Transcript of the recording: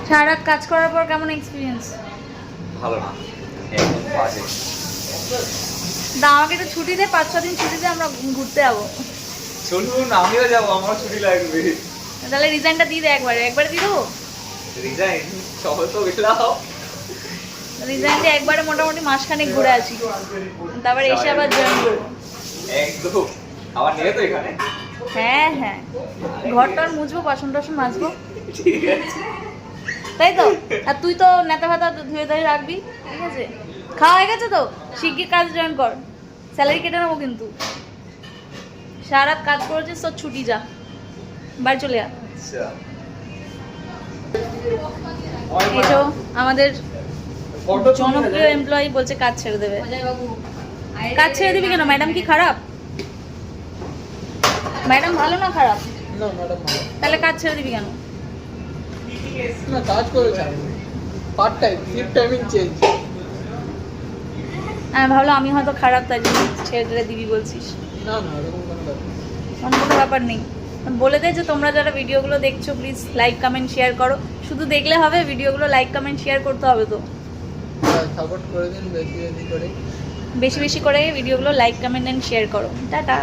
সারা রাত কাজ করার পর কেমন এক্সপিরিয়েন্স? ভালো না, একদম বাজে। দা আমাকে একটু ছুটি দে, 5-6 দিন ছুটি দে, আমরা ঘুরতে যাবো। চলুন, আমিও যাবো, আমার ছুটি লাগবে। তাহলে রিজাইনটা দিয়ে দে, একবারে দিয়ে দেবো। রিজাইন সবাই তো গেলাম, রিজাইনটা একবারে মোটামুটি মাসখানেক ঘুরে আসি, তারপর এসে আবার জয়েন করবো। একদম। আবার নিয়ে তো এখানে। হ্যাঁ হ্যাঁ, ঘরটার মুছবো, বাসন টাসন মাজবো, ঠিক আছে। তাই তো। আর তুই তো নেতা ভাতা ধুয়ে ধুয়ে রাখবি, ঠিক আছে? খাওয়া হয়ে গেছে তো, শিগগির কাজ জয়েন কর, স্যালারি কেটে নেবো কিন্তু। সারা রাত কাজ করেছিস, তোর ছুটি, যা বাড়ি চলে যা। আচ্ছা, এসো, আমাদের জনপ্রিয় এমপ্লয়ি বলছে কাজ ছেড়ে দেবে। কাজ ছেড়ে দিবি কেন? ম্যাডাম কি খারাপ? ম্যাডাম ভালো না খারাপ? না ম্যাডাম ভালো। তাহলে কাজ ছেড়ে দিবি কেন? না কাজ করেছে part time, shift timing change. আমি ভাবলাম আমি হয়তো খারাপ, তাই জন্য ছেড়ে টেড়ে দিবি বলছিস। না না এরকম কোনো ব্যাপার না। অন্য কোনো ব্যাপার নেই। বলে দে যে তোমরা যারা ভিডিওগুলো দেখছো প্লিজ লাইক কমেন্ট শেয়ার করো। শুধু দেখলে হবে? ভিডিওগুলো লাইক কমেন্ট শেয়ার করতে হবে তো। সাপোর্ট করে দিন বেশি বেশি করে। বেশি বেশি করে ভিডিওগুলো লাইক কমেন্ট এন্ড শেয়ার করো। টাটা।